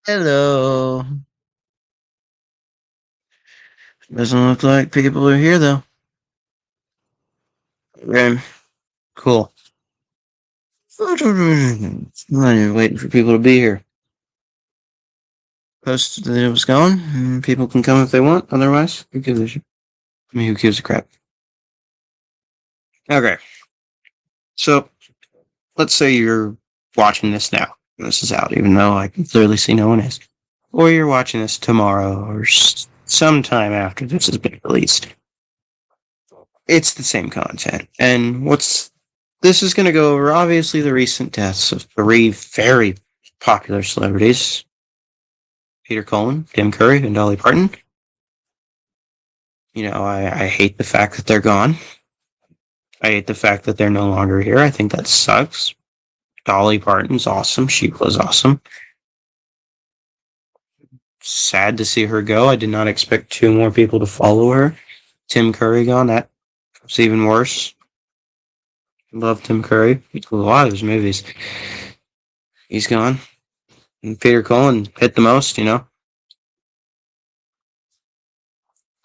Hello. Doesn't look like people are here though. Okay, cool. I'm waiting for people to be here. Post that it was gone, and people can come if they want. Otherwise, who gives a shit? I mean, who gives a crap? Okay, so let's say you're watching this now. This is out, even though I can clearly see no one is. Or you're watching this tomorrow or sometime after this has been released. It's the same content. And this is going to go over obviously the recent deaths of three very popular celebrities: Peter Cullen, Tim Curry, and Dolly Parton. I hate the fact that they're gone. I hate the fact that they're no longer here. I think that sucks. Dolly Parton's awesome. She was awesome. Sad to see her go. I did not expect two more people to follow her. Tim Curry gone. That's even worse. Love Tim Curry. A lot of his movies. He's gone. And Peter Cullen hit the most,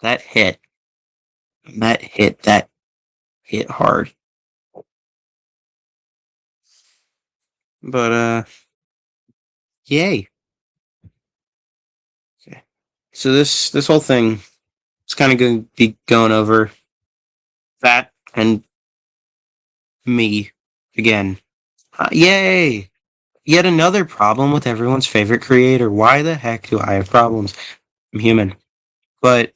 That hit. That hit hard. But, yay. Okay. So this whole thing is kind of going to be going over that and me again. Yay! Yet another problem with everyone's favorite creator. Why the heck do I have problems? I'm human. But,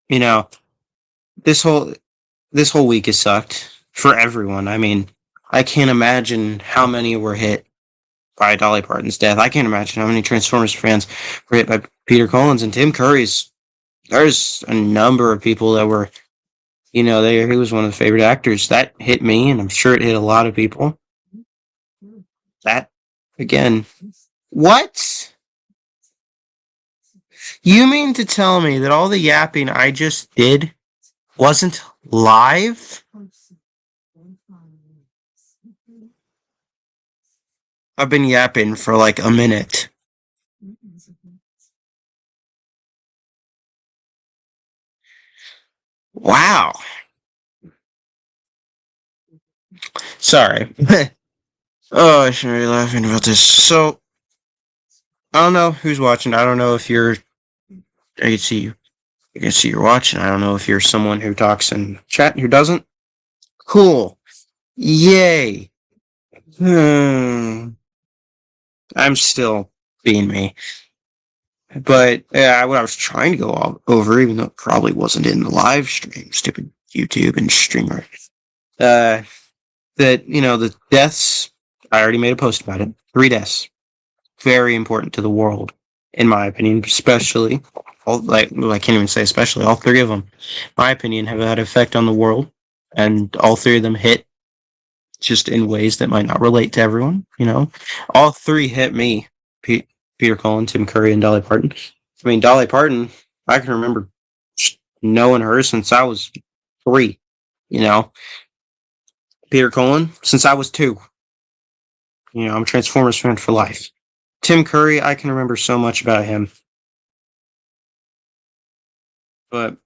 this whole week has sucked for everyone. I mean, I can't imagine how many were hit by Dolly Parton's death. I can't imagine how many Transformers fans were hit by Peter Cullen's and Tim Curry's. There's a number of people that were, he was one of the favorite actors. That hit me, and I'm sure it hit a lot of people. That, again, what? You mean to tell me that all the yapping I just did wasn't live? I've been yapping for like a minute. Wow. Sorry. Oh, I shouldn't be laughing about this. So, I don't know who's watching. I don't know if you're. I can see you. I can see you're watching. I don't know if you're someone who talks in chat who doesn't. Cool. Yay. I'm still being me. But what I was trying to go over, even though it probably wasn't in the live stream, stupid YouTube and streamer, that the deaths. I already made a post about it. 3 deaths, very important to the world, in my opinion. Especially, I can't even say especially. All 3 of them, in my opinion, have had an effect on the world, and all 3 of them hit just in ways that might not relate to everyone. All 3 hit me: Peter Cullen, Tim Curry, and Dolly Parton. I mean, Dolly Parton, I can remember knowing her since I was 3. Peter Cullen since I was 2. I'm a Transformers fan for life. Tim Curry, I can remember so much about him. But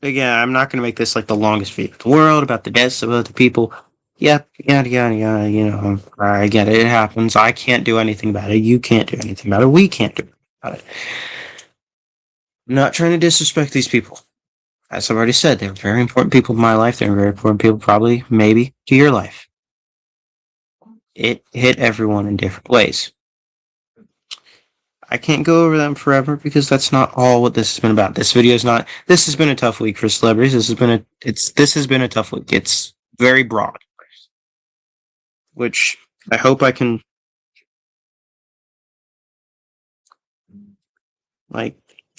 again, I'm not going to make this like the longest video in the world about the deaths of other people. Yep, yada, yada, yada, I get it. It happens. I can't do anything about it. You can't do anything about it. We can't do anything about it. I'm not trying to disrespect these people. As I've already said, they're very important people in my life. They're very important people, probably, maybe, to your life. It hit everyone in different ways. I can't go over them forever because that's not all what this has been about. This video is not. This has been a tough week for celebrities. This has been a tough week. It's very broad, which I hope I can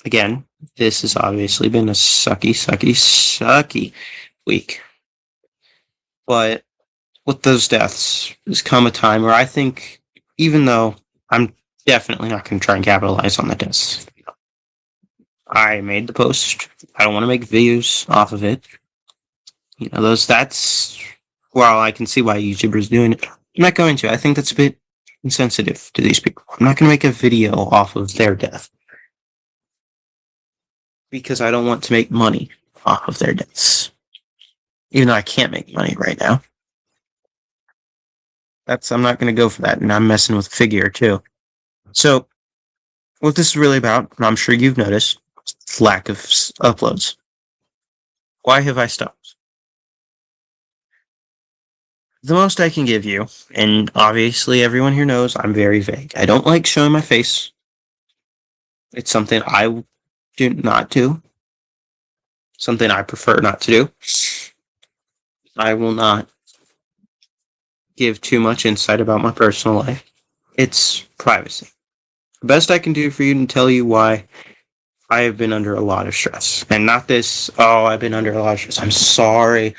again. This has obviously been a sucky week, but with those deaths has come a time where I think, even though I'm definitely not going to try and capitalize on the deaths, I made the post. I don't want to make views off of it. That's, while I can see why YouTubers doing it, I'm not going to. I think that's a bit insensitive to these people. I'm not going to make a video off of their death because I don't want to make money off of their deaths. Even though I can't make money right now. I'm not going to go for that, and I'm messing with figure too. So, what this is really about, and I'm sure you've noticed, is lack of uploads. Why have I stopped? The most I can give you, and obviously everyone here knows I'm very vague. I don't like showing my face. It's something I do not do. Something I prefer not to do. I will not give too much insight about my personal life. It's privacy. The best I can do for you and tell you why I have been under a lot of stress. And not this, oh, I've been under a lot of stress. I'm sorry.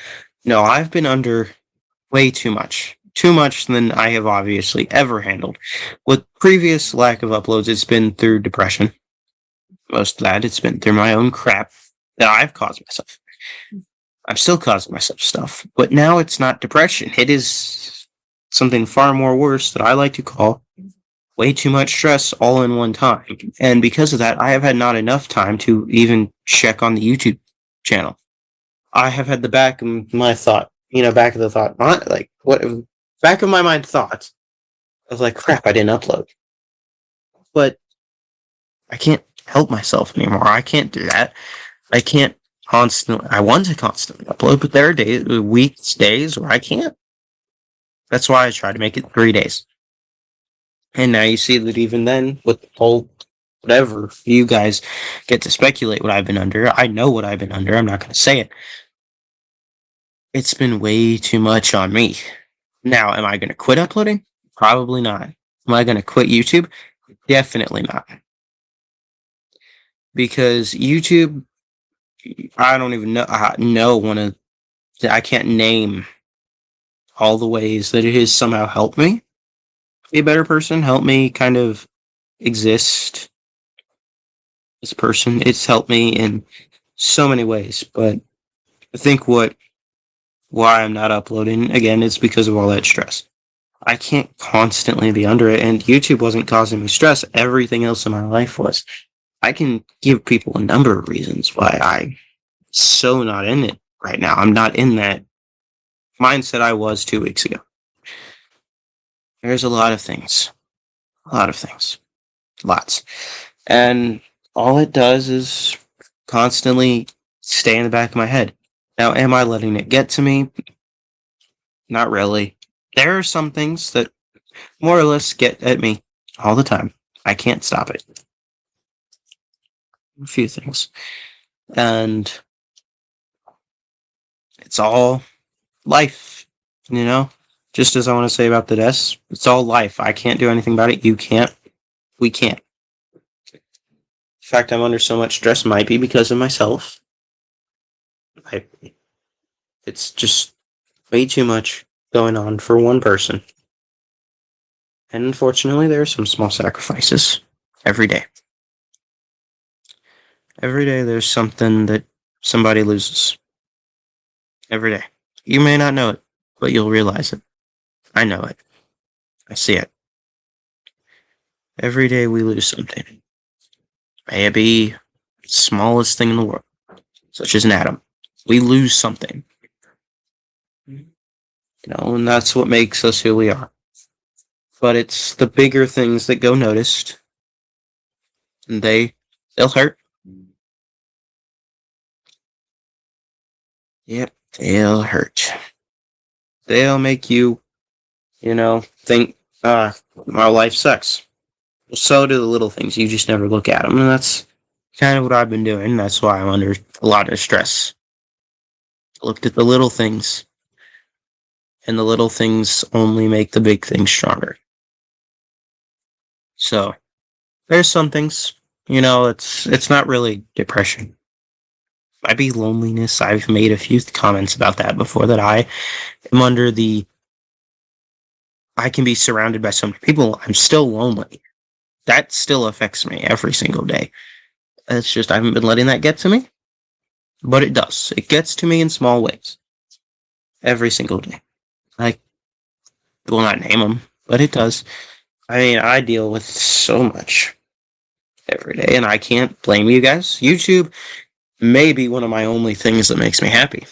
No, I've been under way too much. Too much than I have obviously ever handled. With previous lack of uploads, it's been through depression. Most of that, it's been through my own crap that I've caused myself. I'm still causing myself stuff. But now it's not depression. It is something far more worse that I like to call way too much stress all in one time. And because of that, I have had not enough time to even check on the YouTube channel. I have had the back of my thought, back of the thought, back of my mind thoughts of like, crap, I didn't upload. But I can't help myself anymore. I can't do that. I want to constantly upload, but there are weeks, days where I can't. That's why I try to make it 3 days. And now you see that even then, with the whole whatever, you guys get to speculate what I've been under. I know what I've been under. I'm not going to say it. It's been way too much on me. Now, am I going to quit uploading? Probably not. Am I going to quit YouTube? Definitely not. Because YouTube, I don't even know. I can't name all the ways that it has somehow helped me be a better person, help me kind of exist as a person. It's helped me in so many ways, but I think why I'm not uploading, again, it's because of all that stress. I can't constantly be under it, and YouTube wasn't causing me stress. Everything else in my life was. I can give people a number of reasons why I'm so not in it right now. I'm not in that mindset I was 2 weeks ago. There's a lot of things. Lots. And all it does is constantly stay in the back of my head. Now, am I letting it get to me? Not really. There are some things that more or less get at me all the time. I can't stop it. A few things. And it's all life, Just as I want to say about the deaths, it's all life. I can't do anything about it. You can't. We can't. The fact I'm under so much stress might be because of myself. It's just way too much going on for one person. And unfortunately, there are some small sacrifices every day. Every day there's something that somebody loses. Every day. You may not know it, but you'll realize it. I know it. I see it. Every day we lose something. May it be the smallest thing in the world, such as an atom. We lose something. And that's what makes us who we are. But it's the bigger things that go noticed. And they'll hurt. Yep, they'll hurt. They'll make you, think, my life sucks. Well, so do the little things. You just never look at them. And that's kind of what I've been doing. That's why I'm under a lot of stress. I looked at the little things. And the little things only make the big things stronger. So, there's some things, it's not really depression. Might be loneliness. I've made a few comments about that before, that I am under I can be surrounded by so many people. I'm still lonely. That still affects me every single day. It's just I haven't been letting that get to me. But it does. It gets to me in small ways. Every single day. I will not name them, but it does. I mean, I deal with so much every day, and I can't blame you guys. YouTube may be one of my only things that makes me happy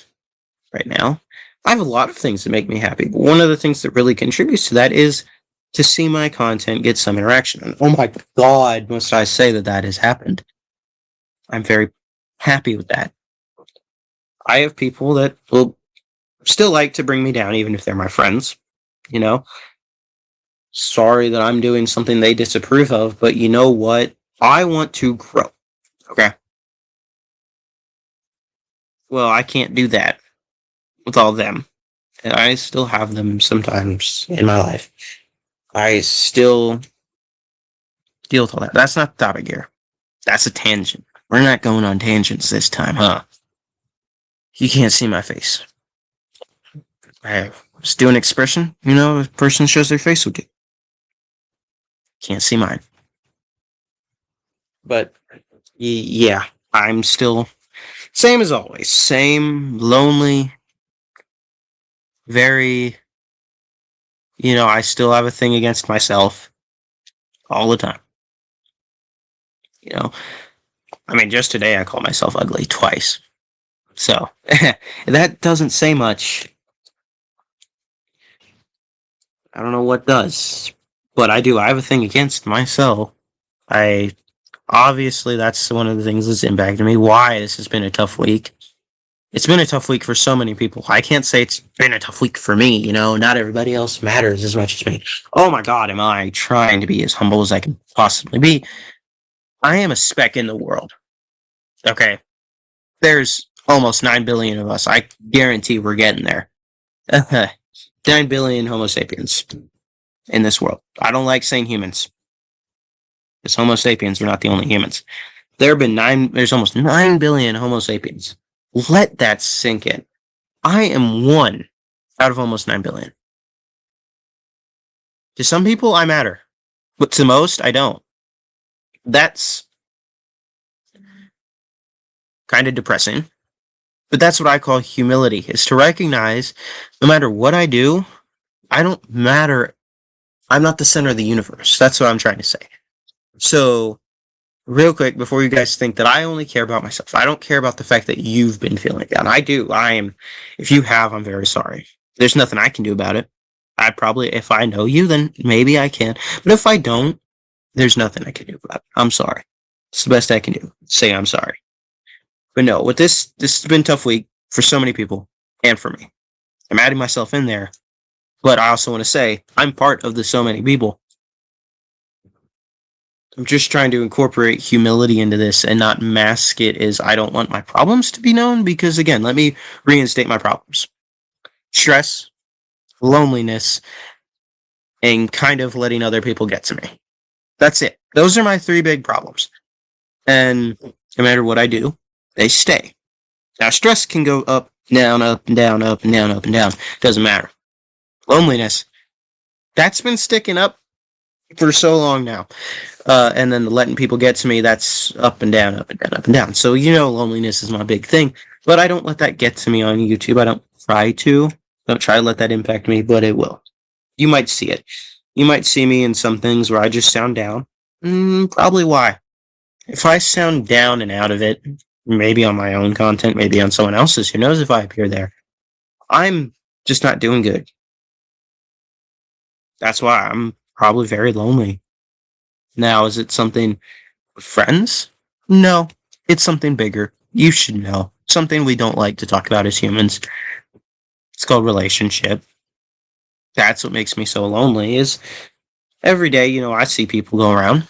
right now. I have a lot of things that make me happy, but one of the things that really contributes to that is to see my content get some interaction. And oh my god, must I say that that has happened. I'm very happy with that. I have people that will still like to bring me down, even if they're my friends. You know, sorry that I'm doing something they disapprove of, but you know what? I want to grow. Okay. Well, I can't do that with all of them. And I still have them sometimes in my life. I still deal with all that. That's not the topic here. That's a tangent. We're not going on tangents this time, huh? You can't see my face. I was doing expression. You know, a person shows their face with you. Can't see mine. But yeah, I'm still same as always. Same lonely, very, I still have a thing against myself all the time. I mean, just today I called myself ugly twice. So, that doesn't say much. I don't know what does. But I do. I have a thing against myself. Obviously, that's one of the things that's impacted me. Why this has been a tough week. It's been a tough week for so many people. I can't say it's been a tough week for me. Not everybody else matters as much as me. Oh my god, am I trying to be as humble as I can possibly be? I am a speck in the world. Okay. There's almost 9 billion of us. I guarantee we're getting there. 9 billion Homo sapiens in this world. I don't like saying humans. Because Homo sapiens are not the only humans. There's almost 9 billion Homo sapiens. Let that sink in. I am one out of almost 9 billion. To some people, I matter. But to most, I don't. That's kind of depressing. But that's what I call humility, is to recognize no matter what I do, I don't matter. I'm not the center of the universe. That's what I'm trying to say. So, real quick, before you guys think that I only care about myself, I don't care about the fact that you've been feeling down. I do. If you have, I'm very sorry. There's nothing I can do about it. If I know you, then maybe I can. But if I don't, there's nothing I can do about it. I'm sorry. It's the best I can do. Say I'm sorry. But no, with this has been a tough week for so many people and for me. I'm adding myself in there. But I also want to say I'm part of the so many people. I'm just trying to incorporate humility into this and not mask it as I don't want my problems to be known, because again, let me reinstate my problems. Stress, loneliness, and kind of letting other people get to me. That's it. Those are my 3 big problems. And no matter what I do, they stay. Now, stress can go up, down, up, and down, up, and down, up, and down. Doesn't matter. Loneliness, that's been sticking up for so long now. And then letting people get to me, that's up and down, up and down, up and down. So, loneliness is my big thing. But I don't let that get to me on YouTube. I don't try to. Don't try to let that impact me, but it will. You might see it. You might see me in some things where I just sound down. Probably why. If I sound down and out of it, maybe on my own content, maybe on someone else's, who knows if I appear there, I'm just not doing good. That's why I'm probably very lonely. Now, is it something with friends? No, it's something bigger. You should know. Something we don't like to talk about as humans. It's called relationship. That's what makes me so lonely, is every day, I see people go around.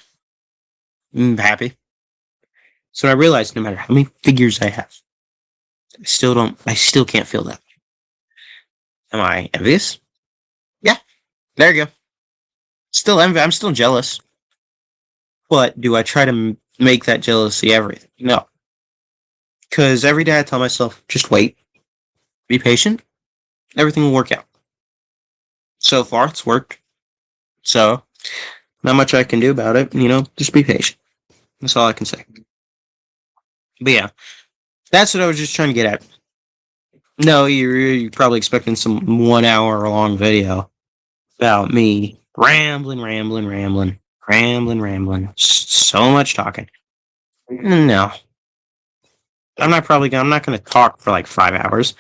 I'm happy. So I realize no matter how many figures I have, I still can't feel that. Am I envious? Yeah, there you go. Still envy. I'm still jealous. But do I try to make that jealousy everything? No. Because every day I tell myself, just wait. Be patient. Everything will work out. So far, it's worked. So, not much I can do about it. Just be patient. That's all I can say. But yeah, that's what I was just trying to get at. No, you're probably expecting some 1 hour long video about me rambling. So much talking. No, I'm not going to talk for like 5 hours.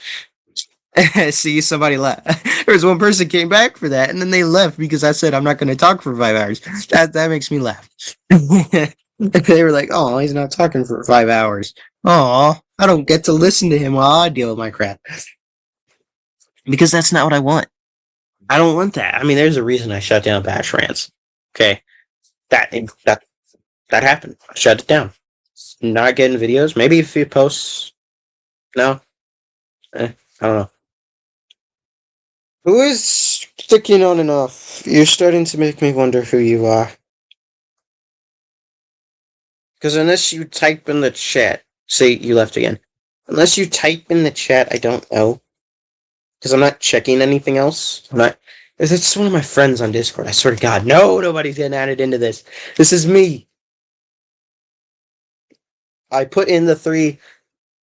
See, somebody left. There was one person came back for that, and then they left because I said I'm not going to talk for 5 hours. That makes me laugh. They were like, "Oh, he's not talking for 5 hours. Oh, I don't get to listen to him while I deal with my crap." Because that's not what I want. I don't want that. I mean, there's a reason I shut down Bash Rants. Okay, that happened. I shut it down. Not getting videos. Maybe if you post, no, I don't know. Who is sticking on and off? You're starting to make me wonder who you are. Because unless you type in the chat, see, you left again. Unless you type in the chat, I don't know. Because I'm not checking anything else. It's one of my friends on Discord. I swear to God, no, nobody's getting added into this. This is me. I put in the 3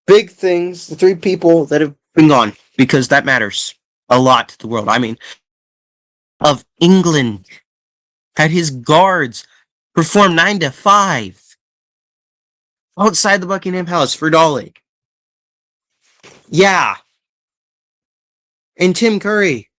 big things, the 3 people that have been gone, because that matters a lot to the world. I mean, of England had his guards perform 9 to 5 outside the Buckingham Palace for Dolly. Yeah. And Tim Curry.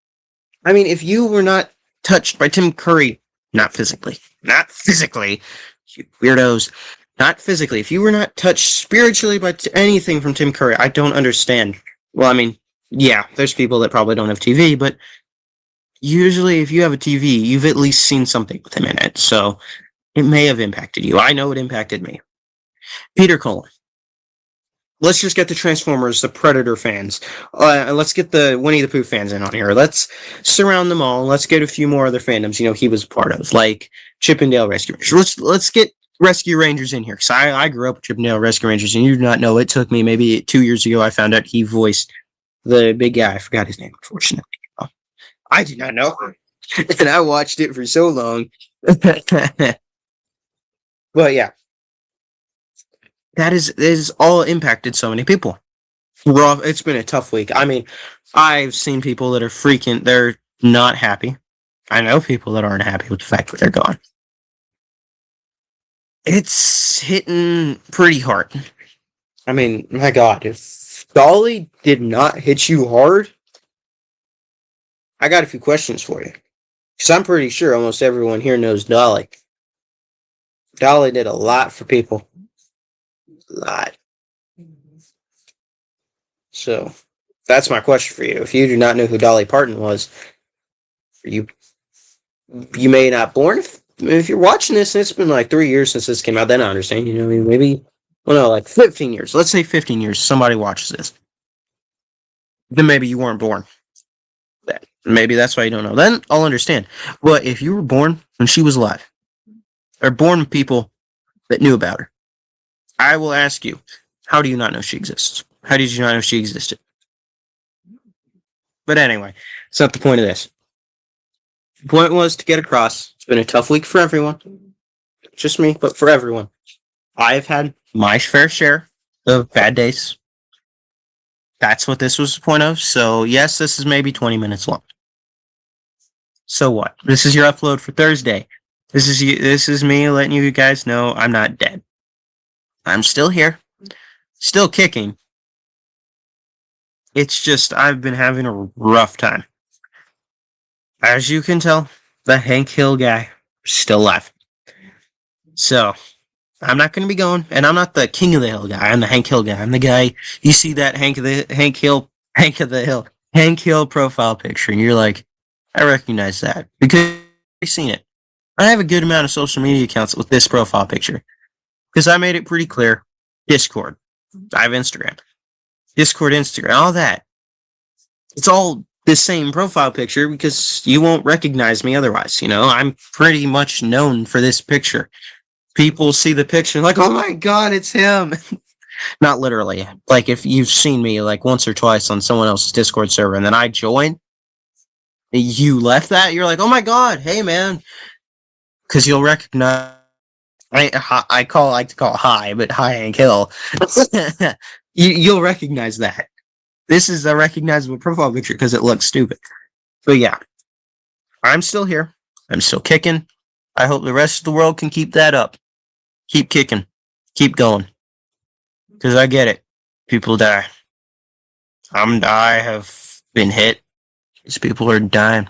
I mean, if you were not touched by Tim Curry, not physically, you weirdos, not physically, if you were not touched spiritually by anything from Tim Curry, I don't understand. Well, I mean, yeah, there's people that probably don't have TV, but usually if you have a TV, you've at least seen something with him in it, so it may have impacted you. I know it impacted me. Peter Cullen. Let's just get the Transformers, the Predator fans. Let's get the Winnie the Pooh fans in on here. Let's surround them all. Let's get a few more other fandoms, he was part of, like Chippendale Rescue Rangers. Let's get Rescue Rangers in here, because I grew up with Chippendale Rescue Rangers, and you do not know, it took me maybe 2 years ago, I found out he voiced the big guy. I forgot his name, unfortunately. I did not know. And I watched it for so long. But yeah. That is all impacted so many people. It's been a tough week. I mean, I've seen people that are they're not happy. I know people that aren't happy with the fact that they're gone. It's hitting pretty hard. I mean, my God, if Dolly did not hit you hard, I got a few questions for you. Because I'm pretty sure almost everyone here knows Dolly. Dolly did a lot for people. Lot. So, that's my question for you. If you do not know who Dolly Parton was, you may not born. If you're watching this, and it's been like 3 years since this came out, then I understand. Maybe, like 15 years. Let's say 15 years. Somebody watches this. Then maybe you weren't born. Maybe that's why you don't know. Then I'll understand. But if you were born when she was alive, or born with people that knew about her, I will ask you, how do you not know she exists? How did you not know she existed? But anyway, it's not the point of this. The point was to get across. It's been a tough week for everyone. Just me, but for everyone. I've had my fair share of bad days. That's what this was the point of. So, yes, this is maybe 20 minutes long. So what? This is your upload for Thursday. This is me letting you guys know I'm not dead. I'm still here. Still kicking. It's just I've been having a rough time. As you can tell, the Hank Hill guy still alive. So, I'm not going to be going, and I'm not the King of the Hill guy. I'm the Hank Hill guy. I'm the guy, you see that Hank Hill profile picture, and you're like, I recognize that because I've seen it. I have a good amount of social media accounts with this profile picture because I made it pretty clear. Discord. I have Instagram. Discord, Instagram, all that. It's all the same profile picture because you won't recognize me otherwise. I'm pretty much known for this picture. People see the picture like, oh my God, it's him. Not literally. Like if you've seen me like once or twice on someone else's Discord server and then I join, you left that, you're like, oh my God, hey man. Because you'll recognize, I like to call it hi, but hi Hank Hill. You'll recognize that. This is a recognizable profile picture because it looks stupid. But yeah, I'm still here. I'm still kicking. I hope the rest of the world can keep that up. Keep kicking. Keep going. Because I get it. People die. I have been hit. These people are dying.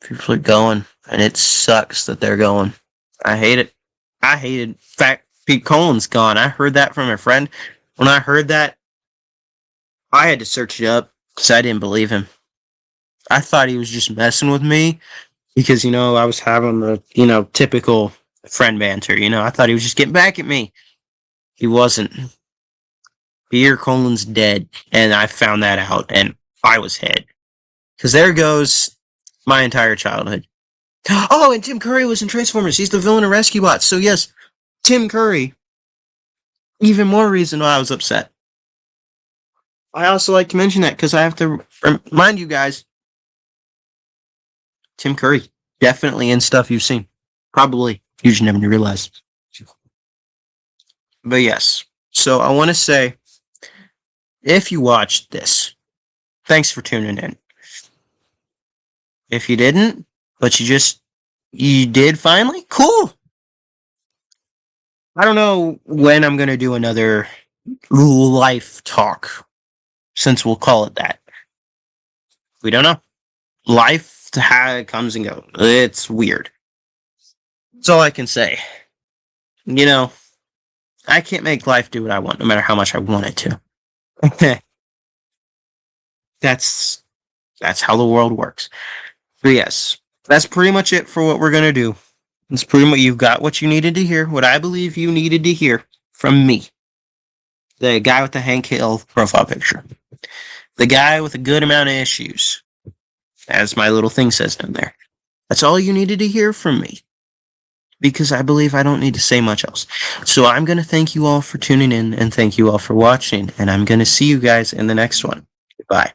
People are going. And it sucks that they're going. I hate it. I hate it. In fact, Pete Colin's gone. I heard that from a friend. When I heard that, I had to search it up because I didn't believe him. I thought he was just messing with me because, I was having the, typical friend banter. I thought he was just getting back at me. He wasn't. Peter Colin's dead, and I found that out, and I was hit. Because there goes my entire childhood. Oh, and Tim Curry was in Transformers. He's the villain of Rescue Bots. So yes, Tim Curry. Even more reason why I was upset. I also like to mention that because I have to remind you guys, Tim Curry, definitely in stuff you've seen. Probably. You just never realized. But yes. So I want to say, if you watched this, thanks for tuning in. If you didn't, but you did finally, cool. I don't know when I'm going to do another life talk, since we'll call it that. We don't know. Life comes and goes. It's weird. That's all I can say. I can't make life do what I want, no matter how much I want it to. That's how the world works. But yes, that's pretty much it for what we're going to do. It's pretty much, you've got what you needed to hear, what I believe you needed to hear from me. The guy with the Hank Hill profile picture. The guy with a good amount of issues. As my little thing says down there. That's all you needed to hear from me. Because I believe I don't need to say much else. So I'm going to thank you all for tuning in and thank you all for watching. And I'm going to see you guys in the next one. Goodbye.